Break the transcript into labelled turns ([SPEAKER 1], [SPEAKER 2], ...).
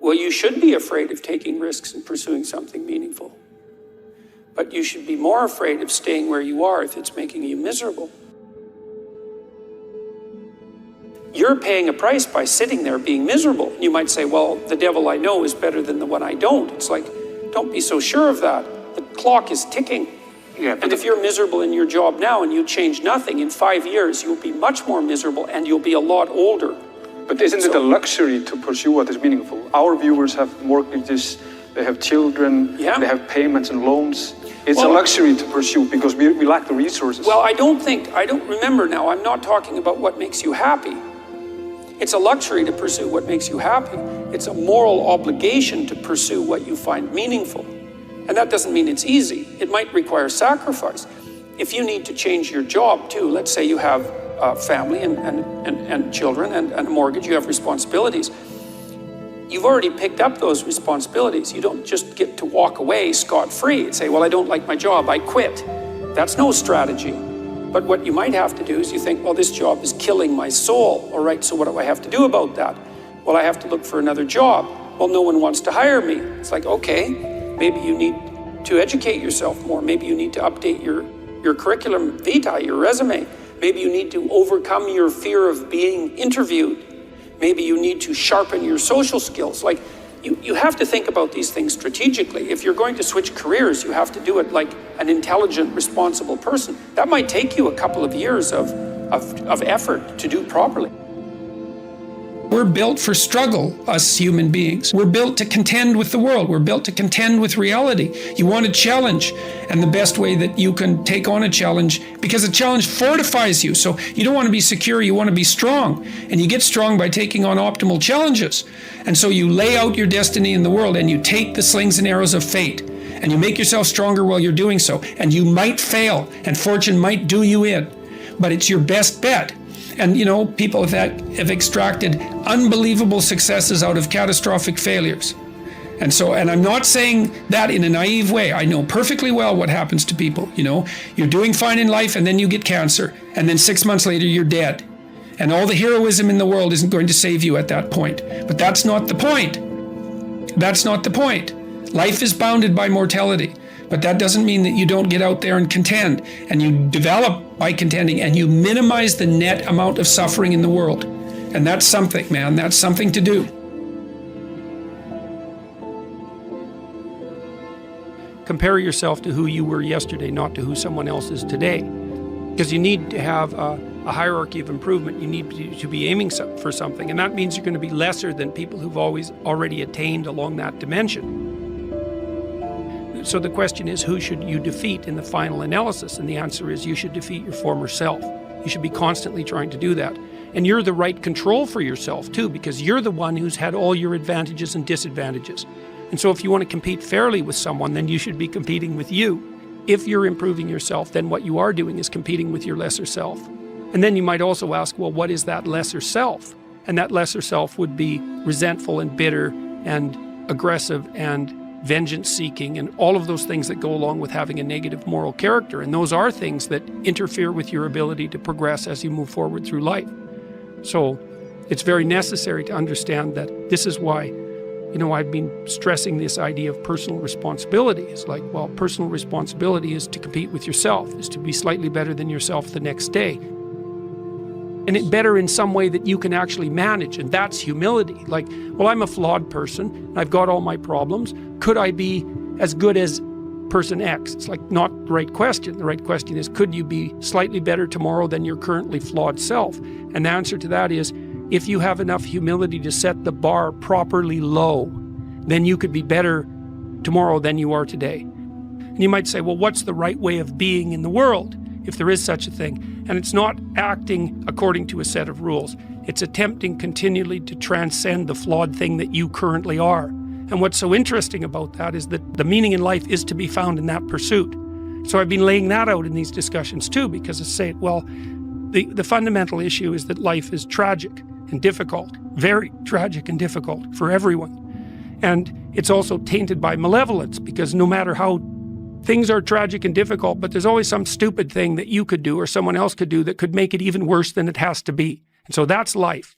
[SPEAKER 1] Well, you should be afraid of taking risks and pursuing something meaningful. But you should be more afraid of staying where you are if it's making you miserable. You're paying a price by sitting there being miserable. You might say, well, the devil I know is better than the one I don't. It's like, don't be so sure of that. The clock is ticking.
[SPEAKER 2] Yeah,
[SPEAKER 1] and if you're miserable in your job now and you change nothing, in 5 years, you'll be much more miserable and you'll be a lot older.
[SPEAKER 2] But isn't it a luxury to pursue what is meaningful? Our viewers have mortgages, they have children, they have payments and loans. It's a luxury to pursue because we lack the resources.
[SPEAKER 1] Well, I don't remember now, I'm not talking about what makes you happy. It's a luxury to pursue what makes you happy. It's a moral obligation to pursue what you find meaningful. And that doesn't mean it's easy. It might require sacrifice. If you need to change your job too, let's say you have a family and children and a mortgage, you have responsibilities. You've already picked up those responsibilities. You don't just get to walk away scot-free and say, well, I don't like my job, I quit. That's no strategy. But what you might have to do is you think, well, this job is killing my soul. All right, so what do I have to do about that? Well, I have to look for another job. Well, no one wants to hire me. It's like, okay, maybe you need to educate yourself more. Maybe you need to update your curriculum vitae, your resume. Maybe you need to overcome your fear of being interviewed. Maybe you need to sharpen your social skills. Like, you have to think about these things strategically. If you're going to switch careers, you have to do it like an intelligent, responsible person. That might take you a couple of years of effort to do properly. We're built for struggle, us human beings. We're built to contend with the world. We're built to contend with reality. You want a challenge, and the best way that you can take on a challenge, because a challenge fortifies you. So you don't want to be secure, you want to be strong. And you get strong by taking on optimal challenges. And so you lay out your destiny in the world, and you take the slings and arrows of fate, and you make yourself stronger while you're doing so. And you might fail, and fortune might do you in, but it's your best bet. And you know, people have extracted unbelievable successes out of catastrophic failures. And I'm not saying that in a naive way. I know perfectly well what happens to people. You know, you're doing fine in life and then you get cancer. And then 6 months later, you're dead. And all the heroism in the world isn't going to save you at that point. But that's not the point. That's not the point. Life is bounded by mortality. But that doesn't mean that you don't get out there and contend, and you develop by contending, and you minimize the net amount of suffering in the world. And that's something, man, that's something to do. Compare yourself to who you were yesterday, not to who someone else is today. Because you need to have a hierarchy of improvement. You need to be aiming for something, and that means you're going to be lesser than people who've already attained along that dimension. So the question is, who should you defeat in the final analysis? And the answer is, you should defeat your former self. You should be constantly trying to do that. And you're the right control for yourself too, because you're the one who's had all your advantages and disadvantages. And so if you want to compete fairly with someone, then you should be competing with you. If you're improving yourself, then what you are doing is competing with your lesser self. And then you might also ask, well, what is that lesser self? And that lesser self would be resentful and bitter and aggressive and vengeance-seeking, and all of those things that go along with having a negative moral character. And those are things that interfere with your ability to progress as you move forward through life. So it's very necessary to understand that this is why, you know, I've been stressing this idea of personal responsibility. It's like, well, personal responsibility is to compete with yourself, is to be slightly better than yourself the next day. And it better in some way that you can actually manage, and that's humility. Like, well, I'm a flawed person, and I've got all my problems. Could I be as good as person X? It's like not the right question. The right question is, could you be slightly better tomorrow than your currently flawed self? And the answer to that is, if you have enough humility to set the bar properly low, then you could be better tomorrow than you are today. And you might say, well, what's the right way of being in the world, if there is such a thing? And it's not acting according to a set of rules. It's attempting continually to transcend the flawed thing that you currently are. And what's so interesting about that is that the meaning in life is to be found in that pursuit. So I've been laying that out in these discussions too, because I say, well, the fundamental issue is that life is tragic and difficult, very tragic and difficult for everyone. And it's also tainted by malevolence, because no matter how things are tragic and difficult, but there's always some stupid thing that you could do or someone else could do that could make it even worse than it has to be. And so that's life.